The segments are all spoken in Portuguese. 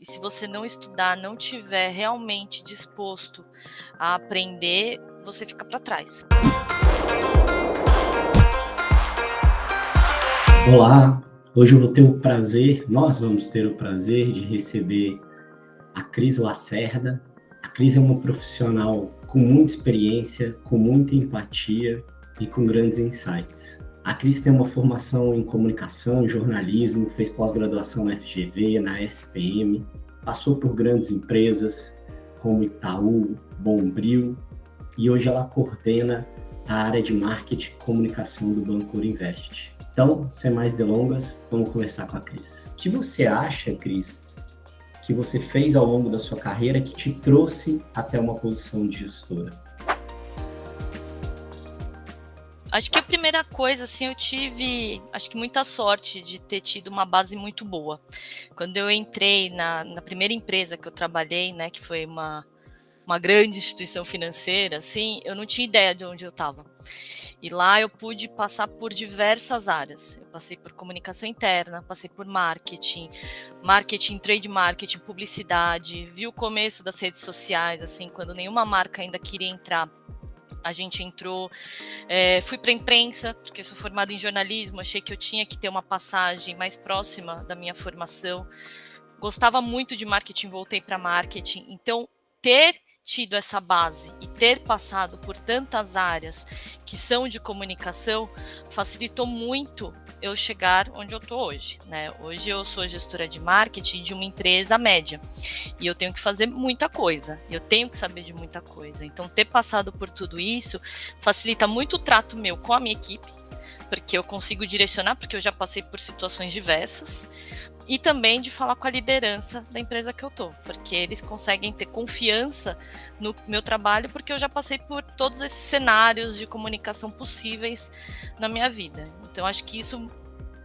E se você não estudar, não tiver realmente disposto a aprender, você fica para trás. Olá, hoje eu vou ter o prazer, nós vamos ter o prazer de receber a Cris Lacerda. A Cris é uma profissional com muita experiência, com muita empatia e com grandes insights. A Cris tem uma formação em comunicação, jornalismo, fez pós-graduação na FGV, na SPM, passou por grandes empresas como Itaú, Bombril, e hoje ela coordena a área de marketing e comunicação do Banco Invest. Então, sem mais delongas, vamos conversar com a Cris. O que você acha, Cris, que você fez ao longo da sua carreira que te trouxe até uma posição de gestora? Acho que a primeira coisa, assim, eu tive, acho que muita sorte de ter tido uma base muito boa. Quando eu entrei na primeira empresa que eu trabalhei, né, que foi uma grande instituição financeira, assim, eu não tinha ideia de onde eu estava. E lá eu pude passar por diversas áreas. Eu passei por comunicação interna, passei por marketing, trade marketing, publicidade, vi o começo das redes sociais, assim, quando nenhuma marca ainda queria entrar. A gente entrou, fui para a imprensa, porque sou formada em jornalismo, achei que eu tinha que ter uma passagem mais próxima da minha formação. Gostava muito de marketing, voltei para marketing. Então, ter tido essa base e ter passado por tantas áreas que são de comunicação facilitou muito eu chegar onde eu estou hoje, né? Hoje eu sou gestora de marketing de uma empresa média e eu tenho que fazer muita coisa, eu tenho que saber de muita coisa. Então, ter passado por tudo isso facilita muito o trato meu com a minha equipe, porque eu consigo direcionar, porque eu já passei por situações diversas, e também de falar com a liderança da empresa que eu tô, porque eles conseguem ter confiança no meu trabalho, porque eu já passei por todos esses cenários de comunicação possíveis na minha vida. Então, acho que isso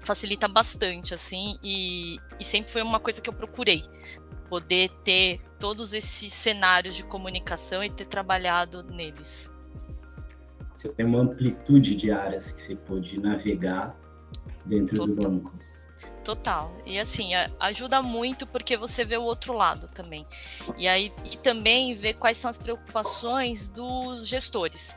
facilita bastante, assim, e sempre foi uma coisa que eu procurei, poder ter todos esses cenários de comunicação e ter trabalhado neles. Você tem uma amplitude de áreas que você pode navegar dentro do Total. banco. Total. E assim, ajuda muito porque você vê o outro lado também. E também ver quais são as preocupações dos gestores.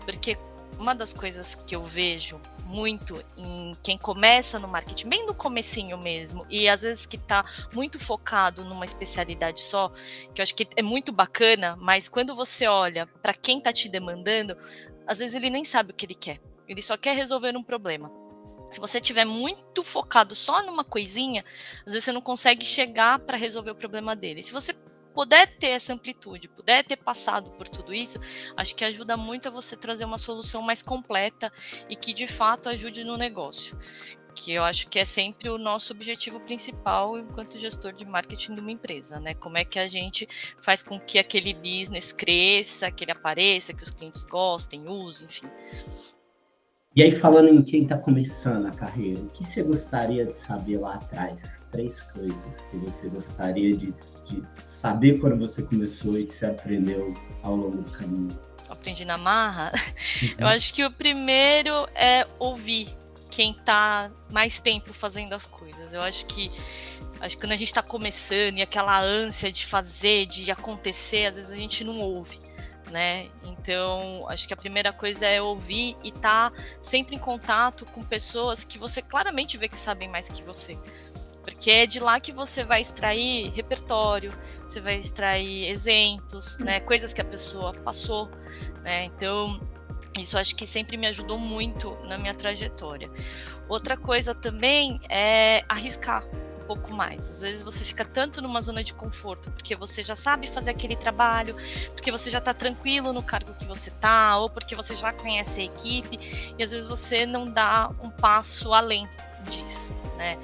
Porque uma das coisas que eu vejo muito em quem começa no marketing, bem no comecinho mesmo, e às vezes que está muito focado numa especialidade só, que eu acho que é muito bacana, mas quando você olha para quem está te demandando, às vezes ele nem sabe o que ele quer. Ele só quer resolver um problema. Se você estiver muito focado só numa coisinha, às vezes você não consegue chegar para resolver o problema dele. Se você puder ter essa amplitude, puder ter passado por tudo isso, acho que ajuda muito a você trazer uma solução mais completa e que de fato ajude no negócio. Que eu acho que é sempre o nosso objetivo principal enquanto gestor de marketing de uma empresa, né? Como é que a gente faz com que aquele business cresça, que ele apareça, que os clientes gostem, usem, enfim. E aí, falando em quem está começando a carreira, o que você gostaria de saber lá atrás? 3 coisas que você gostaria de saber quando você começou e que você aprendeu ao longo do caminho. Aprendi na marra. Eu acho que o primeiro é ouvir quem está mais tempo fazendo as coisas. Eu acho que quando a gente está começando e aquela ânsia de fazer, de acontecer, às vezes a gente não ouve, né? Então, acho que a primeira coisa é ouvir e estar sempre em contato com pessoas que você claramente vê que sabem mais que você. Porque é de lá que você vai extrair repertório, você vai extrair exemplos, né? Coisas que a pessoa passou, né? Então, isso acho que sempre me ajudou muito na minha trajetória. Outra coisa também é arriscar um pouco mais. Às vezes você fica tanto numa zona de conforto, porque você já sabe fazer aquele trabalho, porque você já está tranquilo no cargo que você está, ou porque você já conhece a equipe, e às vezes você não dá um passo além disso, né?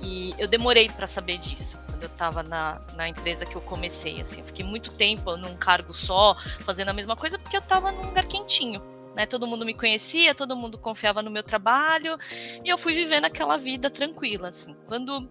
E eu demorei para saber disso. Quando eu estava na empresa que eu comecei, assim, eu fiquei muito tempo num cargo só, fazendo a mesma coisa, porque eu estava num lugar quentinho, né? Todo mundo me conhecia, todo mundo confiava no meu trabalho, e eu fui vivendo aquela vida tranquila, assim. Quando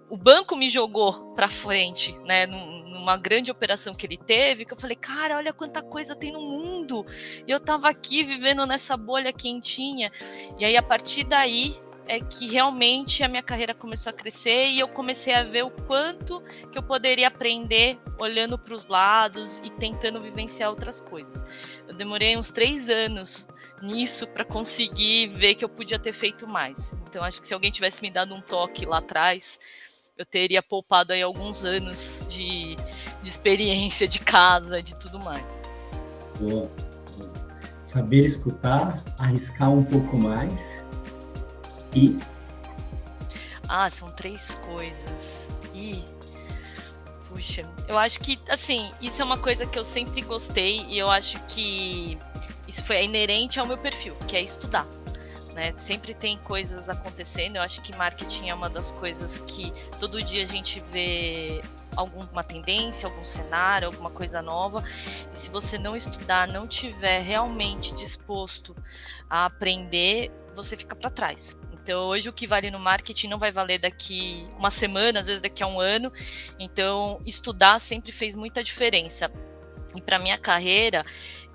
o banco me jogou para frente, né, numa grande operação que ele teve, que eu falei, cara, olha quanta coisa tem no mundo, e eu estava aqui vivendo nessa bolha quentinha, e aí a partir daí é que realmente a minha carreira começou a crescer e eu comecei a ver o quanto que eu poderia aprender olhando para os lados e tentando vivenciar outras coisas. Eu demorei uns 3 anos nisso para conseguir ver que eu podia ter feito mais. Então acho que se alguém tivesse me dado um toque lá atrás, eu teria poupado aí alguns anos de experiência, de casa, de tudo mais. Boa. Saber escutar, arriscar um pouco mais e... São 3 coisas. Puxa, eu acho que, assim, isso é uma coisa que eu sempre gostei e eu acho que isso foi inerente ao meu perfil, que é estudar. Né? Sempre tem coisas acontecendo, eu acho que marketing é uma das coisas que todo dia a gente vê alguma tendência, algum cenário, alguma coisa nova, e se você não estudar, não tiver realmente disposto a aprender, você fica para trás. Então, hoje o que vale no marketing não vai valer daqui uma semana, às vezes daqui a um ano. Então, estudar sempre fez muita diferença. E para minha carreira,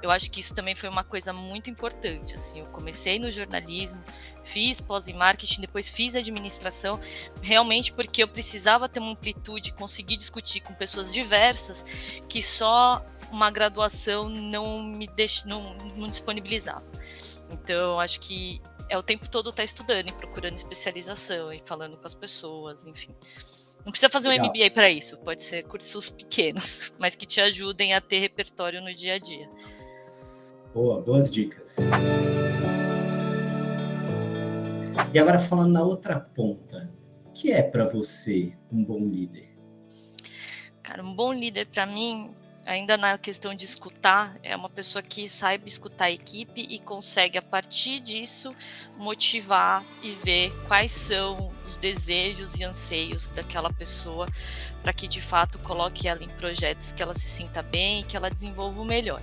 eu acho que isso também foi uma coisa muito importante. Assim, eu comecei no jornalismo, fiz pós em marketing, depois fiz administração, realmente porque eu precisava ter uma amplitude, conseguir discutir com pessoas diversas, que só uma graduação não disponibilizava. Então, acho que é o tempo todo estar estudando e procurando especialização e falando com as pessoas, enfim. Não precisa fazer um MBA para isso, pode ser cursos pequenos, mas que te ajudem a ter repertório no dia a dia. Boa, boas dicas. E agora falando na outra ponta, o que é para você um bom líder? Cara, um bom líder para mim, ainda na questão de escutar, é uma pessoa que saiba escutar a equipe e consegue, a partir disso, motivar e ver quais são os desejos e anseios daquela pessoa para que, de fato, coloque ela em projetos que ela se sinta bem e que ela desenvolva o melhor.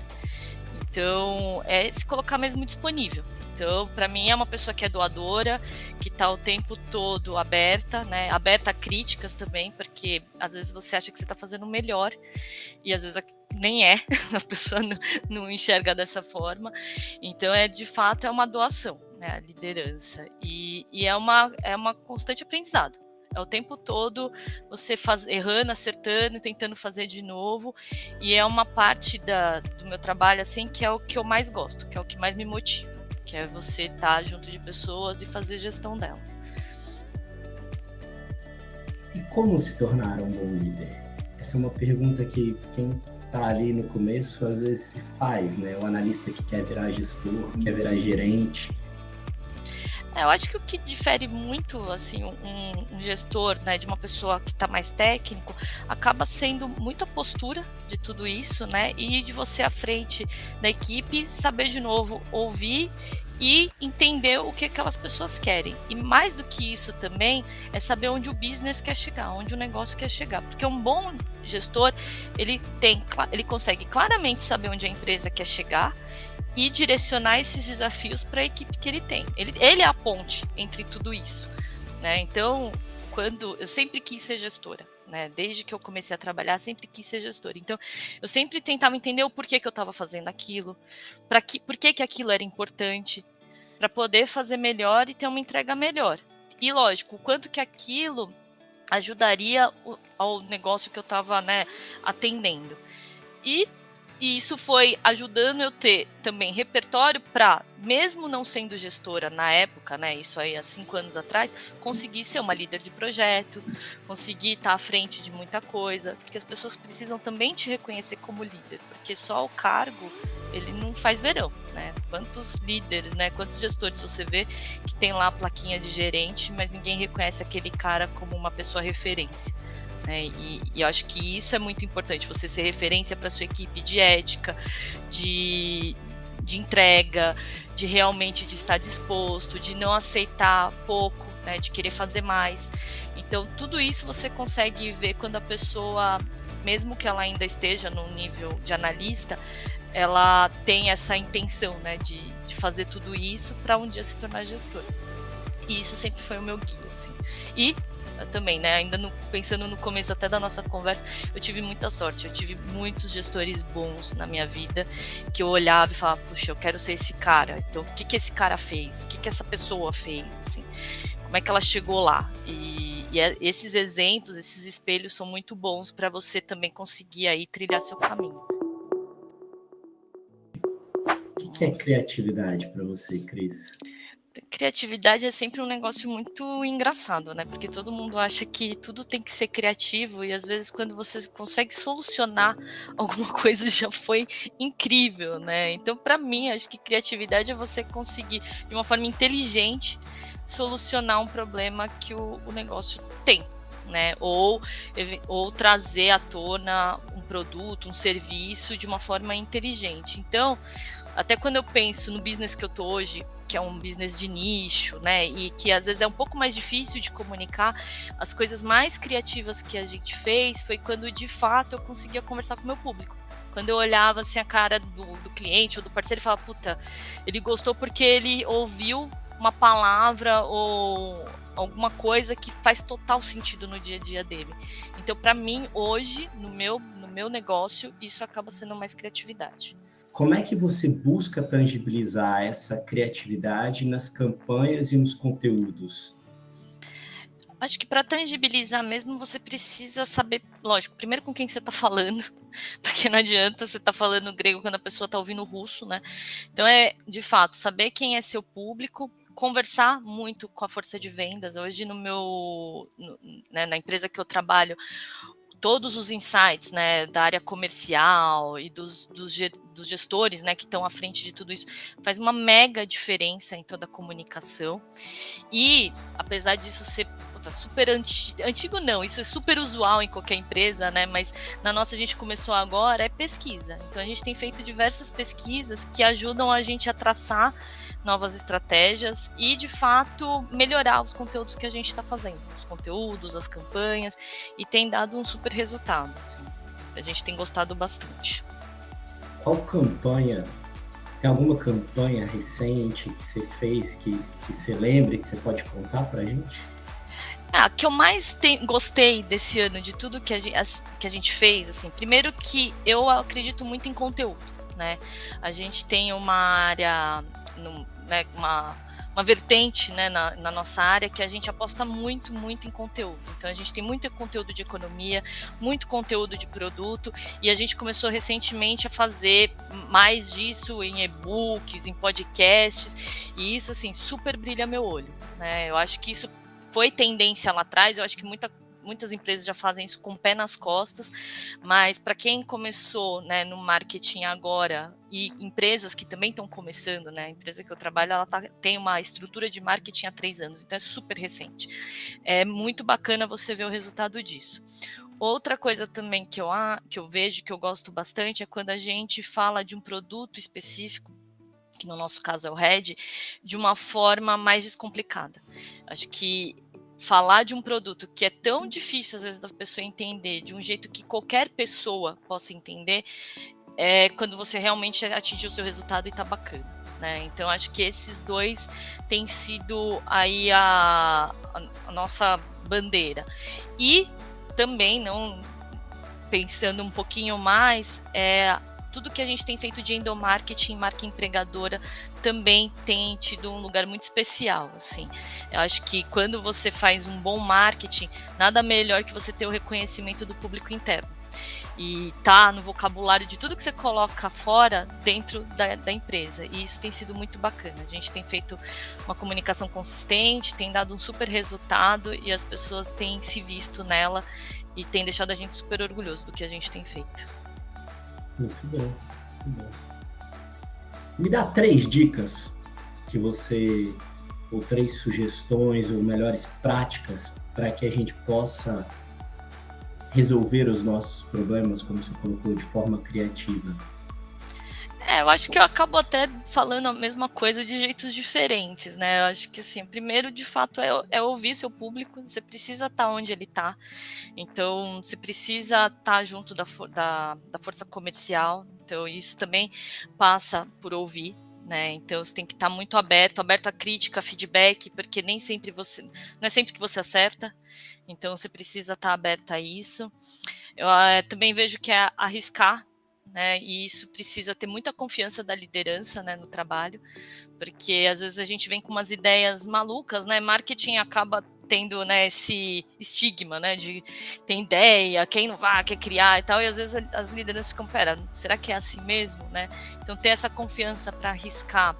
Então, é se colocar mesmo disponível. Então, para mim, é uma pessoa que é doadora, que está o tempo todo aberta, né? Aberta a críticas também, porque às vezes você acha que você está fazendo o melhor e às vezes nem é, a pessoa não enxerga dessa forma. Então, de fato, é uma doação, né? A liderança. E é uma constante aprendizado. É o tempo todo você errando, acertando, tentando fazer de novo. E é uma parte do meu trabalho assim que é o que eu mais gosto, que é o que mais me motiva, que é você estar junto de pessoas e fazer gestão delas. E como se tornar um bom líder? Essa é uma pergunta que quem está ali no começo às vezes se faz, né? O analista que quer virar gestor, quer virar gerente. Eu acho que o que difere muito, assim, um gestor, né, de uma pessoa que está mais técnico, acaba sendo muito a postura de tudo isso, né, e de você à frente da equipe, saber de novo ouvir e entender o que aquelas pessoas querem. E mais do que isso também, é saber onde o business quer chegar, onde o negócio quer chegar. Porque um bom gestor, ele consegue claramente saber onde a empresa quer chegar e direcionar esses desafios para a equipe que ele tem. Ele é a ponte entre tudo isso, né? Então, eu sempre quis ser gestora, né? Desde que eu comecei a trabalhar, sempre quis ser gestora. Então, eu sempre tentava entender o porquê que eu estava fazendo aquilo, por que aquilo era importante, para poder fazer melhor e ter uma entrega melhor. E, lógico, o quanto que aquilo ajudaria ao negócio que eu estava, né, atendendo. E isso foi ajudando eu ter também repertório para, mesmo não sendo gestora na época, né, isso aí há 5 anos atrás, conseguir ser uma líder de projeto, conseguir estar à frente de muita coisa, porque as pessoas precisam também te reconhecer como líder, porque só o cargo, ele não faz verão, né? Quantos líderes, né, quantos gestores você vê que tem lá a plaquinha de gerente, mas ninguém reconhece aquele cara como uma pessoa referência. E eu acho que isso é muito importante, você ser referência para sua equipe de ética, de entrega, de realmente de estar disposto, de não aceitar pouco, né, de querer fazer mais. Então, tudo isso você consegue ver quando a pessoa, mesmo que ela ainda esteja no nível de analista, ela tem essa intenção, né, de fazer tudo isso para um dia se tornar gestor. E isso sempre foi o meu guia, assim. E também, né, ainda pensando no começo até da nossa conversa, eu tive muita sorte, eu tive muitos gestores bons na minha vida, que eu olhava e falava, puxa, eu quero ser esse cara, então o que esse cara fez, o que essa pessoa fez, assim, como é que ela chegou lá. Esses exemplos, esses espelhos são muito bons para você também conseguir aí trilhar seu caminho. O que é criatividade para você, Cris? Criatividade é sempre um negócio muito engraçado, né? Porque todo mundo acha que tudo tem que ser criativo e às vezes quando você consegue solucionar alguma coisa já foi incrível, né? Então, para mim, acho que criatividade é você conseguir de uma forma inteligente solucionar um problema que o negócio tem, né? Ou trazer à tona um produto, um serviço de uma forma inteligente. Então, até quando eu penso no business que eu tô hoje, que é um business de nicho, né, e que às vezes é um pouco mais difícil de comunicar, as coisas mais criativas que a gente fez foi quando de fato eu conseguia conversar com o meu público. Quando eu olhava assim a cara do cliente ou do parceiro e falava, puta, ele gostou porque ele ouviu uma palavra ou alguma coisa que faz total sentido no dia a dia dele. Então, para mim, hoje, no meu negócio, isso acaba sendo mais criatividade. Como é que você busca tangibilizar essa criatividade nas campanhas e nos conteúdos? Acho que para tangibilizar mesmo, você precisa saber, lógico, primeiro com quem você está falando, porque não adianta você estar falando grego quando a pessoa está ouvindo russo, né? Então de fato, saber quem é seu público, conversar muito com a força de vendas. Hoje né, na empresa que eu trabalho, todos os insights, né, da área comercial e dos gestores, né, que estão à frente de tudo isso, faz uma mega diferença em toda a comunicação. E, apesar disso ser super antigo não, isso é super usual em qualquer empresa, né? Mas na nossa a gente começou agora, é pesquisa. Então a gente tem feito diversas pesquisas que ajudam a gente a traçar novas estratégias e, de fato, melhorar os conteúdos que a gente está fazendo. Os conteúdos, as campanhas, e tem dado um super resultado, assim. A gente tem gostado bastante. Qual campanha, tem alguma campanha recente que você fez, que você lembre, que você pode contar para a gente? A que eu mais gostei desse ano, de tudo que a gente fez, assim, primeiro que eu acredito muito em conteúdo, né? A gente tem uma área, né, uma vertente, né, na nossa área que a gente aposta muito, muito em conteúdo. Então a gente tem muito conteúdo de economia, muito conteúdo de produto, e a gente começou recentemente a fazer mais disso em e-books, em podcasts, e isso, assim, super brilha meu olho, né? Eu acho que isso foi tendência lá atrás, eu acho que muitas empresas já fazem isso com o pé nas costas, mas para quem começou, né, no marketing agora, e empresas que também estão começando, né, a empresa que eu trabalho, ela tem uma estrutura de marketing há 3 anos, então é super recente. É muito bacana você ver o resultado disso. Outra coisa também que eu vejo, que eu gosto bastante, é quando a gente fala de um produto específico, que no nosso caso é o Red, de uma forma mais descomplicada. Acho que falar de um produto que é tão difícil às vezes da pessoa entender, de um jeito que qualquer pessoa possa entender, é quando você realmente atingiu o seu resultado e tá bacana, né? Então acho que esses dois têm sido aí a nossa bandeira. E também, não pensando um pouquinho mais, tudo que a gente tem feito de endomarketing, marca empregadora, também tem tido um lugar muito especial, assim. Eu acho que quando você faz um bom marketing, nada melhor que você ter o reconhecimento do público interno. E tá no vocabulário de tudo que você coloca fora dentro da empresa. E isso tem sido muito bacana. A gente tem feito uma comunicação consistente, tem dado um super resultado e as pessoas têm se visto nela e tem deixado a gente super orgulhoso do que a gente tem feito. Muito bom, muito bom. Me dá 3 dicas que você, ou 3 sugestões, ou melhores práticas, para que a gente possa resolver os nossos problemas, como você colocou, de forma criativa. Eu acho que eu acabo até falando a mesma coisa de jeitos diferentes, né? Eu acho que, assim, primeiro, de fato, é ouvir seu público. Você precisa estar onde ele está. Então, você precisa estar junto da força comercial. Então, isso também passa por ouvir, né? Então, você tem que estar muito aberto à crítica, a feedback, porque não é sempre que você acerta. Então, você precisa estar aberto a isso. Eu também vejo que é arriscar, né? E isso precisa ter muita confiança da liderança, né, no trabalho, porque às vezes a gente vem com umas ideias malucas, né? Marketing acaba tendo, né, esse estigma, né, de tem ideia, quer inovar, quer criar e tal, e às vezes as lideranças ficam, pera, será que é assim mesmo, né? Então ter essa confiança para arriscar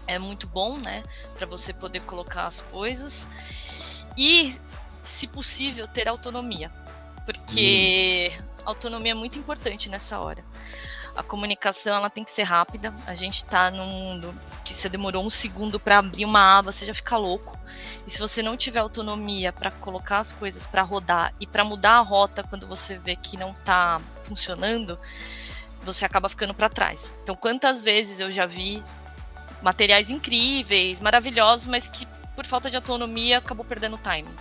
é muito bom, né, para você poder colocar as coisas e, se possível, ter autonomia, porque autonomia é muito importante nessa hora. A comunicação ela tem que ser rápida. A gente está num mundo que você demorou um segundo para abrir uma aba, você já fica louco. E se você não tiver autonomia para colocar as coisas para rodar e para mudar a rota quando você vê que não está funcionando, você acaba ficando para trás. Então, quantas vezes eu já vi materiais incríveis, maravilhosos, mas que por falta de autonomia acabou perdendo o timing.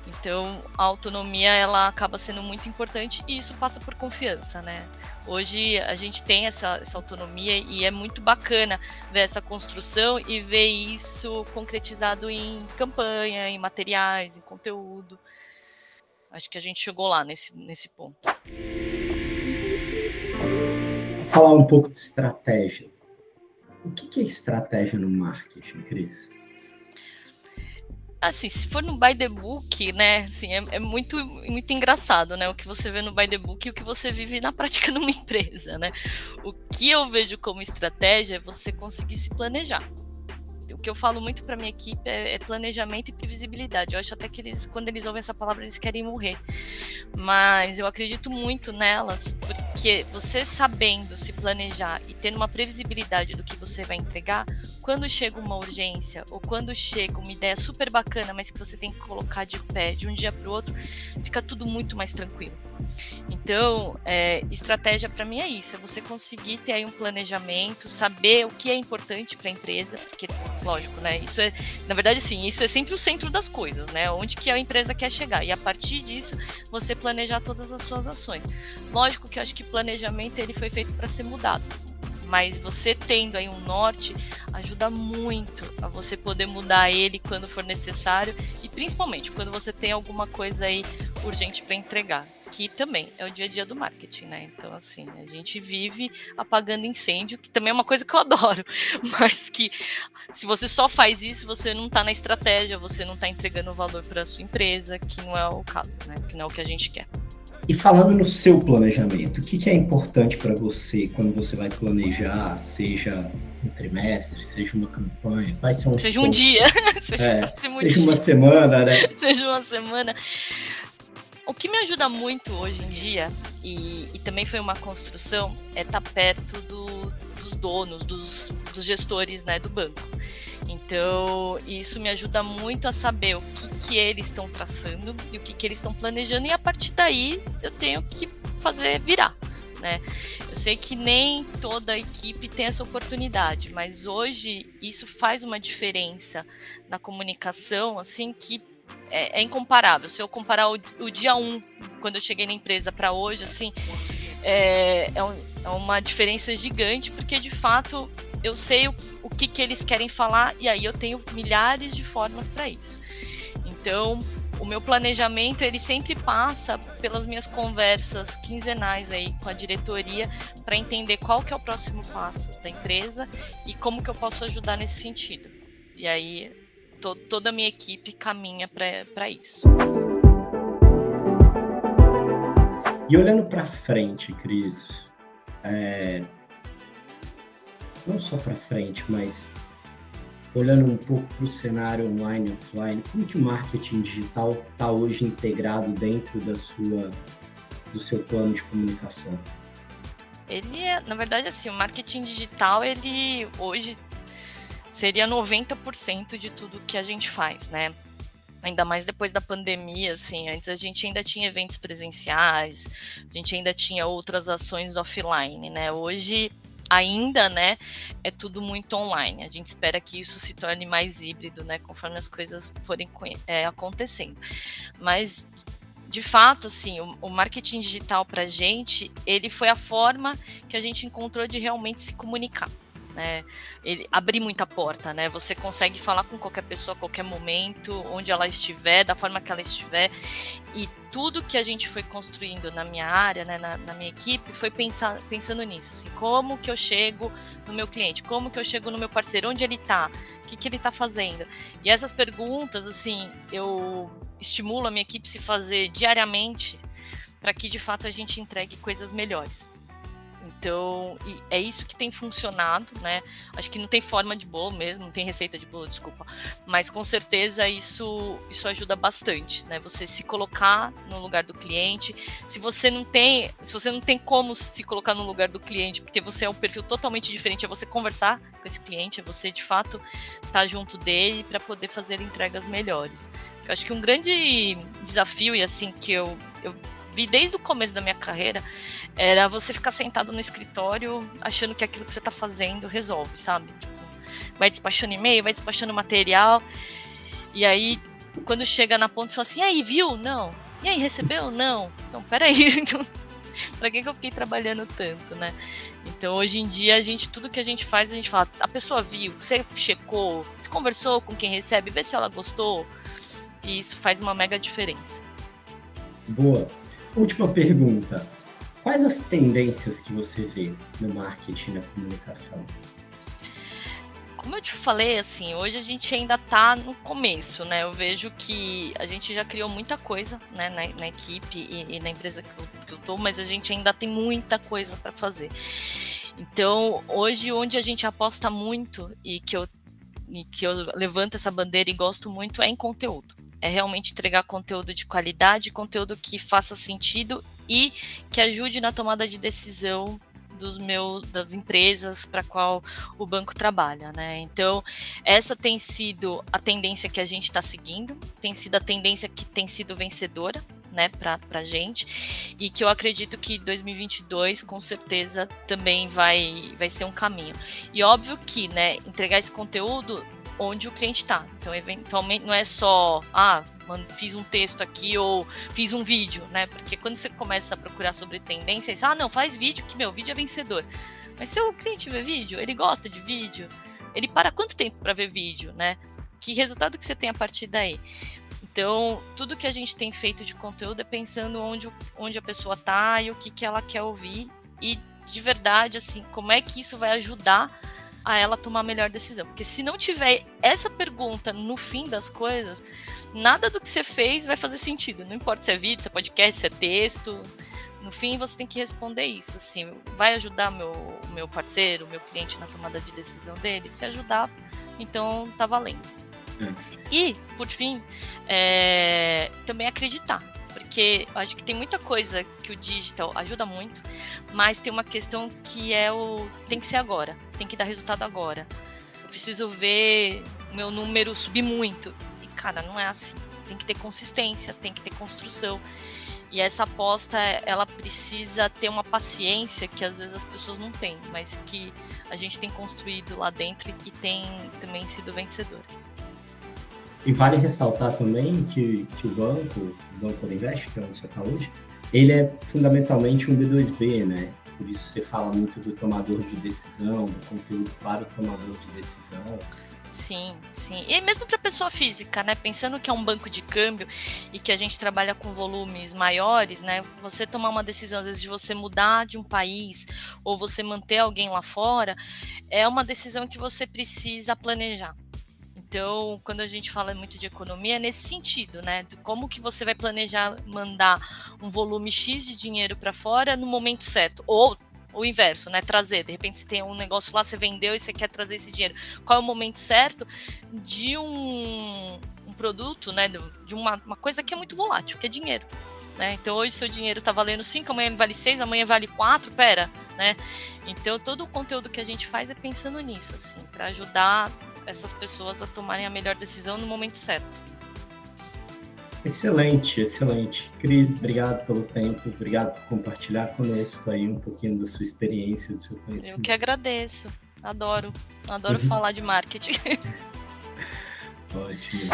Então, a autonomia ela acaba sendo muito importante e isso passa por confiança, né? Hoje a gente tem essa autonomia e é muito bacana ver essa construção e ver isso concretizado em campanha, em materiais, em conteúdo. Acho que a gente chegou lá nesse ponto. Falar um pouco de estratégia. O que é estratégia no marketing, Cris? Assim, se for no by the book, né, assim, é muito engraçado, né, o que você vê no by the book e o que você vive na prática numa empresa, né. O que eu vejo como estratégia é você conseguir se planejar. O que eu falo muito para minha equipe é planejamento e previsibilidade. Eu acho até que quando eles ouvem essa palavra, eles querem morrer. Mas eu acredito muito nelas, porque você sabendo se planejar e tendo uma previsibilidade do que você vai entregar, quando chega uma urgência ou quando chega uma ideia super bacana, mas que você tem que colocar de pé de um dia para o outro, fica tudo muito mais tranquilo. Então, estratégia para mim é isso, é você conseguir ter aí um planejamento, saber o que é importante para a empresa, porque, lógico, né, isso é, na verdade, sim, isso é sempre o centro das coisas, né, onde que a empresa quer chegar, e a partir disso, você planejar todas as suas ações. Lógico que eu acho que planejamento, ele foi feito para ser mudado, mas você tendo aí um norte, ajuda muito a você poder mudar ele quando for necessário, e principalmente quando você tem alguma coisa aí urgente para entregar, que também é o dia a dia do marketing, né? Então, assim, a gente vive apagando incêndio, que também é uma coisa que eu adoro, mas que se você só faz isso, você não está na estratégia, você não está entregando valor para a sua empresa, que não é o caso, né? Que não é o que a gente quer. E falando no seu planejamento, o que é importante para você quando você vai planejar, seja um trimestre, seja uma campanha, quais são os seja um dia, seja o próximo dia. Seja uma semana, né? Seja uma semana. O que me ajuda muito hoje em dia, e também foi uma construção, é estar perto dos donos, dos gestores, né, do banco. Então, isso me ajuda muito a saber o que eles estão traçando e o que eles estão planejando, e a partir daí eu tenho que fazer virar, né? Eu sei que nem toda a equipe tem essa oportunidade, mas hoje isso faz uma diferença na comunicação, assim, que é incomparável. Se eu comparar o dia 1, quando eu cheguei na empresa, para hoje, assim, é uma diferença gigante, porque de fato eu sei o que eles querem falar, e aí eu tenho milhares de formas para isso. Então, o meu planejamento, ele sempre passa pelas minhas conversas quinzenais aí com a diretoria, para entender qual que é o próximo passo da empresa e como que eu posso ajudar nesse sentido. E aí toda a minha equipe caminha para isso. E olhando para frente, Cris, não só para frente, mas olhando um pouco para o cenário online e offline, como que o marketing digital está hoje integrado dentro do seu plano de comunicação? Ele na verdade, assim, o marketing digital, ele hoje seria 90% de tudo que a gente faz, né? Ainda mais depois da pandemia, assim, antes a gente ainda tinha eventos presenciais, a gente ainda tinha outras ações offline, né? Hoje ainda, né, é tudo muito online. A gente espera que isso se torne mais híbrido, né, conforme as coisas forem acontecendo. Mas, de fato, assim, o marketing digital pra gente, ele foi a forma que a gente encontrou de realmente se comunicar. né? Ele abrir muita porta, né? Você consegue falar com qualquer pessoa a qualquer momento, onde ela estiver, da forma que ela estiver, e tudo que a gente foi construindo na minha área, né, na minha equipe, foi pensando nisso, assim, como que eu chego no meu cliente, como que eu chego no meu parceiro, onde ele está, o que ele está fazendo. E essas perguntas, assim, eu estimulo a minha equipe a se fazer diariamente para que, de fato, a gente entregue coisas melhores. Então, é isso que tem funcionado, né? Acho que não tem forma de bolo mesmo, não tem receita de bolo, desculpa. Mas com certeza isso ajuda bastante, né? Você se colocar no lugar do cliente. Se você não tem como se colocar no lugar do cliente, porque você é um perfil totalmente diferente, é você conversar com esse cliente, é você de fato estar junto dele para poder fazer entregas melhores. Eu acho que um grande desafio, e assim que eu vi desde o começo da minha carreira, era você ficar sentado no escritório achando que aquilo que você está fazendo resolve, sabe? Tipo, vai despachando e-mail, vai despachando material, e aí, quando chega na ponta, você fala assim, e aí, viu? Não. E aí, recebeu? Não. Então, peraí. Então, pra que eu fiquei trabalhando tanto, né? Então, hoje em dia, tudo que a gente faz, a gente fala, a pessoa viu, você checou, você conversou com quem recebe, vê se ela gostou, e isso faz uma mega diferença. Boa. Última pergunta. Quais as tendências que você vê no marketing e na comunicação? Como eu te falei, assim, hoje a gente ainda está no começo, né? Eu vejo que a gente já criou muita coisa, né, na equipe e na empresa que eu tô, mas a gente ainda tem muita coisa para fazer. Então, hoje, onde a gente aposta muito e que eu levanto essa bandeira e gosto muito é em conteúdo. É realmente entregar conteúdo de qualidade, conteúdo que faça sentido e que ajude na tomada de decisão das empresas para qual o banco trabalha, né? Então, essa tem sido a tendência que a gente está seguindo, tem sido a tendência que tem sido vencedora, né, para a gente, e que eu acredito que 2022 com certeza também vai ser um caminho. E óbvio que, né, entregar esse conteúdo onde o cliente está. Então, eventualmente, não é só, fiz um texto aqui ou fiz um vídeo, né? Porque quando você começa a procurar sobre tendências, não, faz vídeo que meu vídeo é vencedor. Mas se o cliente vê vídeo, ele gosta de vídeo, ele para quanto tempo para ver vídeo, né? Que resultado que você tem a partir daí? Então, tudo que a gente tem feito de conteúdo é pensando onde a pessoa está e o que ela quer ouvir e, de verdade, assim, como é que isso vai ajudar a ela tomar a melhor decisão. Porque se não tiver essa pergunta no fim das coisas, nada do que você fez vai fazer sentido. Não importa se é vídeo, se é podcast, se é texto. No fim, você tem que responder isso. Assim, vai ajudar o meu parceiro, o meu cliente na tomada de decisão dele? Se ajudar, então tá valendo. E, por fim, também acreditar. Porque eu acho que tem muita coisa que o digital ajuda muito, mas tem uma questão que tem que ser agora, tem que dar resultado agora. Eu preciso ver o meu número subir muito. E, cara, não é assim. Tem que ter consistência, tem que ter construção. E essa aposta, ela precisa ter uma paciência que às vezes as pessoas não têm, mas que a gente tem construído lá dentro e tem também sido vencedora. E vale ressaltar também que o Banco Invest, que é onde você está hoje, ele é fundamentalmente um B2B, né? Por isso você fala muito do tomador de decisão, do conteúdo para o tomador de decisão. Sim, sim. E mesmo para a pessoa física, né? Pensando que é um banco de câmbio e que a gente trabalha com volumes maiores, né? Você tomar uma decisão, às vezes, de você mudar de um país ou você manter alguém lá fora, é uma decisão que você precisa planejar. Então, quando a gente fala muito de economia, é nesse sentido, né? De como que você vai planejar mandar um volume X de dinheiro para fora no momento certo. Ou o inverso, né? Trazer. De repente, você tem um negócio lá, você vendeu e você quer trazer esse dinheiro. Qual é o momento certo de um produto, né? De uma coisa que é muito volátil, que é dinheiro. Né? Então, hoje seu dinheiro está valendo 5, amanhã vale 6, amanhã vale 4, né? Então, todo o conteúdo que a gente faz é pensando nisso, assim, para ajudar essas pessoas a tomarem a melhor decisão no momento certo. Excelente, excelente. Cris, obrigado pelo tempo, obrigado por compartilhar conosco aí um pouquinho da sua experiência, do seu conhecimento. Eu que agradeço, adoro falar de marketing. Ótimo.